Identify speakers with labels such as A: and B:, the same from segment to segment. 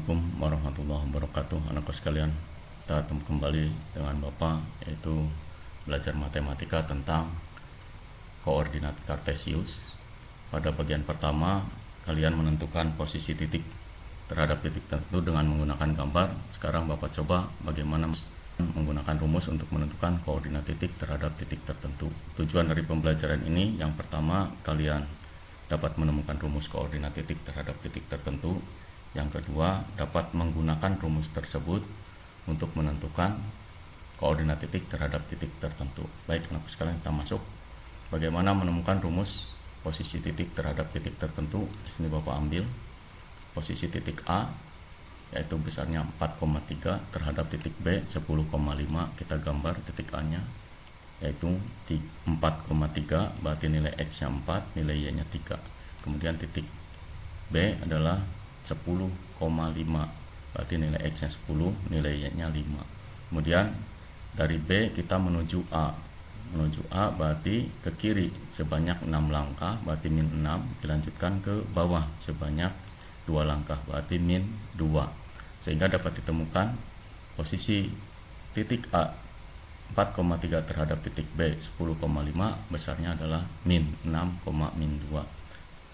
A: Assalamualaikum warahmatullahi wabarakatuh. Anakku sekalian, kita ketemu kembali dengan Bapak, yaitu belajar matematika tentang koordinat kartesius. Pada bagian pertama, kalian menentukan posisi titik terhadap titik tertentu dengan menggunakan gambar. Sekarang Bapak coba bagaimana menggunakan rumus untuk menentukan koordinat titik terhadap titik tertentu. Tujuan dari pembelajaran ini, yang pertama, kalian dapat menemukan rumus koordinat titik terhadap titik tertentu. Yang kedua, dapat menggunakan rumus tersebut untuk menentukan koordinat titik terhadap titik tertentu. Baik, anak sekalian, kita masuk. Bagaimana menemukan rumus posisi titik terhadap titik tertentu? Di sini Bapak ambil posisi titik A, yaitu besarnya 4,3 terhadap titik B 10,5. Kita gambar titik A-nya, yaitu 4,3, berarti nilai X-nya 4, nilai Y-nya 3. Kemudian titik B adalah 10,5, berarti nilai X-nya 10, nilai Y-nya 5. Kemudian dari B kita menuju A. Menuju A berarti ke kiri sebanyak 6 langkah, berarti min 6. Dilanjutkan ke bawah sebanyak 2 langkah, berarti min 2. Sehingga dapat ditemukan posisi titik A 4,3 terhadap titik B 10,5 besarnya adalah min 6, min 2.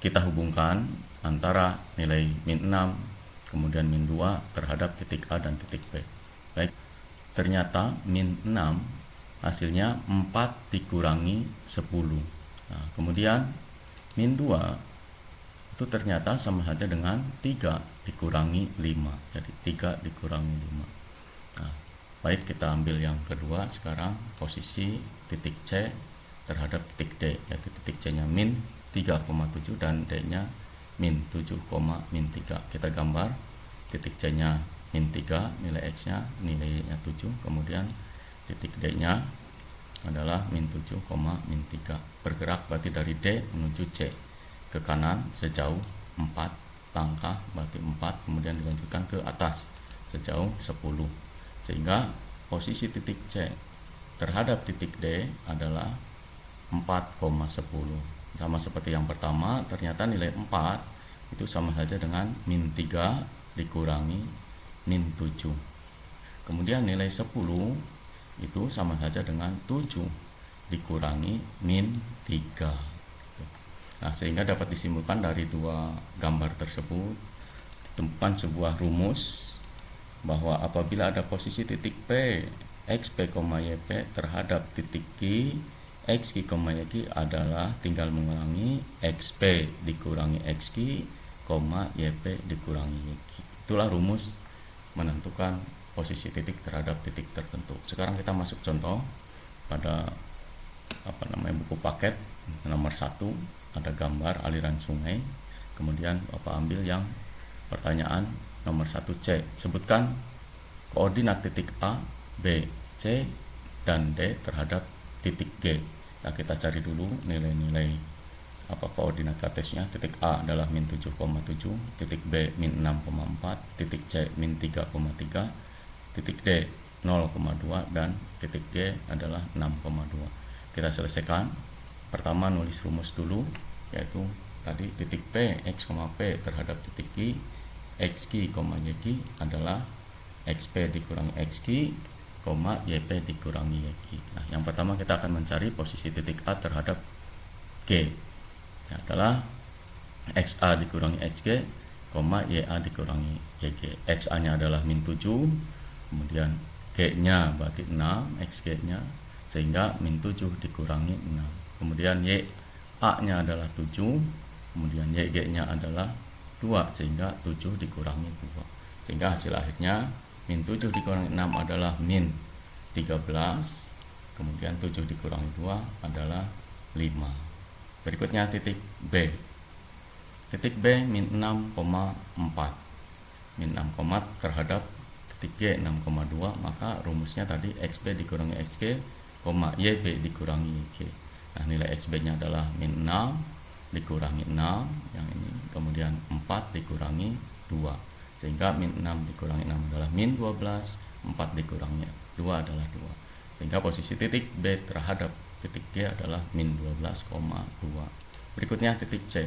A: Kita hubungkan antara nilai min 6 kemudian min 2 terhadap titik A dan titik B. Baik, ternyata min 6 hasilnya 4 dikurangi 10. Nah, kemudian min 2 itu ternyata sama saja dengan 3 dikurangi 5. Jadi 3 dikurangi 5. Nah, baik, kita ambil yang kedua sekarang, posisi titik C terhadap titik D, yaitu titik C-nya min 3,7 dan D-nya min 7, min 3. Kita gambar titik C-nya min 3, nilai X-nya nilainya 7, kemudian titik D-nya adalah min 7, min 3. Bergerak berarti dari D menuju C ke kanan sejauh 4 langkah, berarti 4, kemudian dilanjutkan ke atas sejauh 10. Sehingga posisi titik C terhadap titik D adalah 4,10. Sama seperti yang pertama, ternyata nilai 4 itu sama saja dengan min 3 dikurangi min 7. Kemudian nilai 10 itu sama saja dengan 7 dikurangi min 3. Nah, sehingga dapat disimpulkan dari dua gambar tersebut, ditemukan sebuah rumus bahwa apabila ada posisi titik P, XP, YP terhadap titik Q, XQ, YQ adalah tinggal mengurangi XP dikurangi XQ, YP dikurangi YQ. Itulah rumus menentukan posisi titik terhadap titik tertentu. Sekarang kita masuk contoh pada buku paket nomor 1, ada gambar aliran sungai. Kemudian Bapak ambil yang pertanyaan nomor 1C. Sebutkan koordinat titik A, B, C, dan D terhadap titik G. Nah, kita cari dulu nilai-nilai koordinat kartesiusnya. Titik A adalah min 7,7, titik B min 6,4, titik C min 3,3, titik D 0,2, dan titik G adalah 6,2. Kita selesaikan. Pertama, nulis rumus dulu, yaitu tadi titik P, X, P terhadap titik Q, XQ, YQ adalah XP dikurangi XQ, YP dikurangi YQ. Nah, yang pertama kita akan mencari posisi titik A terhadap G. Ya, adalah XA dikurangi XG, YA dikurangi YG. XA-nya adalah min 7, kemudian G-nya berarti 6, XG-nya, sehingga min 7 dikurangi 6. Kemudian YA-nya adalah 7, kemudian YG-nya adalah 2, sehingga 7 dikurangi 2. Sehingga hasil akhirnya min 7 dikurangi 6 adalah min 13, kemudian 7 dikurangi 2 adalah 5. Berikutnya titik B. Titik B min 6,4. Min 6, terhadap titik G 6,2, maka rumusnya tadi XB dikurangi XG, YB dikurangi YG. Nah, nilai XB-nya adalah min 6 dikurangi 6, yang ini, kemudian 4 dikurangi 2. Sehingga min 6 dikurangi 6 adalah min 12, 4 dikurangi 2 adalah 2. Sehingga posisi titik B terhadap titik G adalah min 12,2. Berikutnya titik C.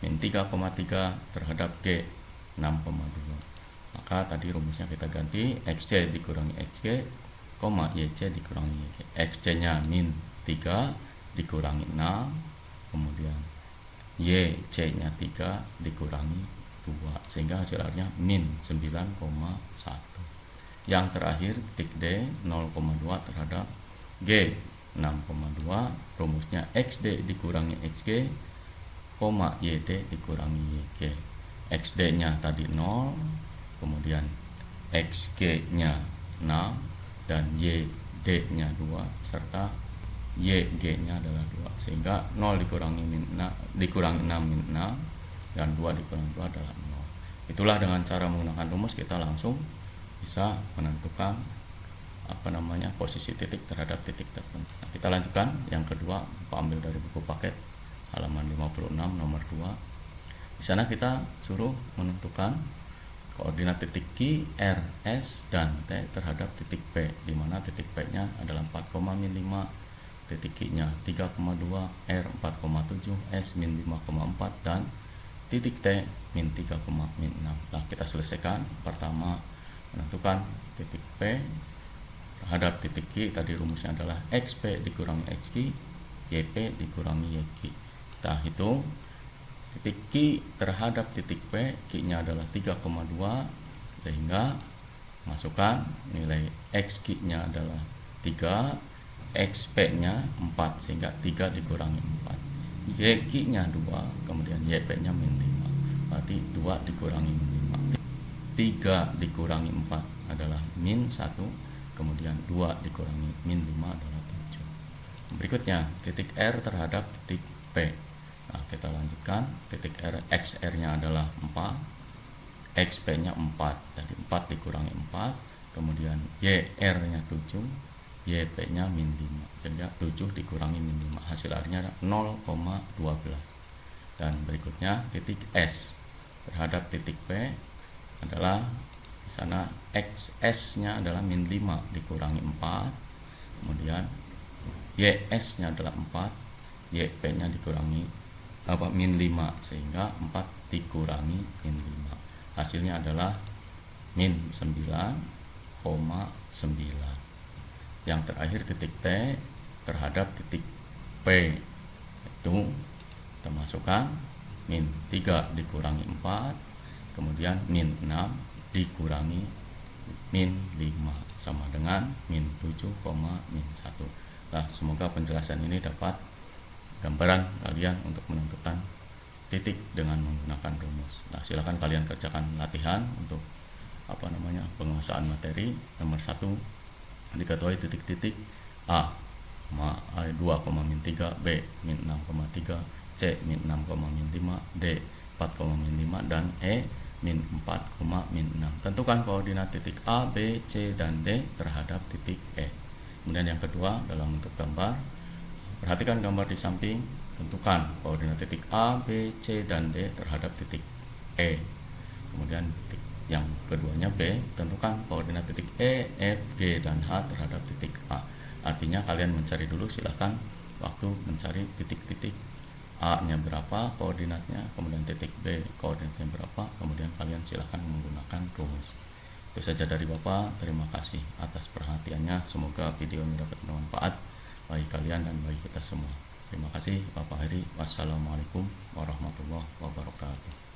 A: Min 3,3 terhadap G. 6,2. Maka tadi rumusnya kita ganti XC dikurangi XG, YC dikurangi YG. XC-nya min 3 dikurangi 6, kemudian YC-nya 3 dikurangi 2, sehingga hasil akhirnya min 9,1. Yang terakhir titik D 0,2 terhadap G 6,2. Rumusnya XD dikurangi XG, YD dikurangi YG. XD-nya tadi 0, kemudian XG-nya 6, dan YD-nya 2, serta YG-nya adalah 2, sehingga 0 dikurangi 6 min 6, dan 2 dikurangi 2 adalah 0. Itulah dengan cara menggunakan rumus kita langsung bisa menentukan posisi titik terhadap titik tertentu. Nah, kita lanjutkan yang kedua, Bapak ambil dari buku paket halaman 56 nomor 2. Di sana kita suruh menentukan koordinat titik Q, R, S, dan T terhadap titik P, di mana titik P-nya adalah 4,5, titik Q-nya 3,2, R 4,7, S min 5,4, dan titik T min 3,6. Nah, kita selesaikan. Pertama, menentukan titik P terhadap titik Q. Tadi rumusnya adalah XP dikurangi XQ, YP dikurangi YQ. Kita hitung titik Q terhadap titik P, Q-nya adalah 3,2, sehingga masukkan nilai XQ-nya adalah 3, XP-nya 4, sehingga 3 dikurangi 4. YQ-nya 2, kemudian YP-nya min 5, berarti 2 dikurangi min 5. 3 dikurangi 4 adalah min 1, kemudian 2 dikurangi min 5 adalah 7. Berikutnya titik R terhadap titik P. Nah, kita lanjutkan. Titik R, XR-nya adalah 4, XP-nya 4, jadi 4 dikurangi 4, kemudian YR-nya 7, YP-nya min 5, jadi 7 dikurangi min 5, hasil akhirnya 0,12. Dan berikutnya titik S terhadap titik P adalah di sana XS-nya adalah min 5 dikurangi 4, kemudian YS-nya adalah 4, YP-nya dikurangi min 5, sehingga 4 dikurangi min 5, hasilnya adalah min 9,9. Yang terakhir titik T terhadap titik P, itu kita masukkan min 3 dikurangi 4, kemudian min 6 dikurangi min 5, sama dengan min 7, min 1. Nah, semoga penjelasan ini dapat gambaran kalian untuk menentukan titik dengan menggunakan rumus. Nah, silakan kalian kerjakan latihan untuk penguasaan materi. Nomor 1, diketahui titik-titik A 2,3, B min 6,3, C min 6,5, D 4,5, dan E min 4,6. Tentukan koordinat titik A, B, C, dan D terhadap titik E. Kemudian yang kedua, dalam bentuk gambar, perhatikan gambar di samping, tentukan koordinat titik A, B, C, dan D terhadap titik E. Kemudian yang keduanya B, tentukan koordinat titik E, F, G, dan H terhadap titik A. Artinya kalian mencari dulu, silahkan waktu mencari titik-titik A-nya berapa koordinatnya, kemudian titik B koordinatnya berapa, kemudian kalian silahkan menggunakan rumus. Itu saja dari Bapak, terima kasih atas perhatiannya. Semoga video ini dapat bermanfaat bagi kalian dan bagi kita semua. Terima kasih Bapak Heri. Wassalamualaikum warahmatullahi wabarakatuh.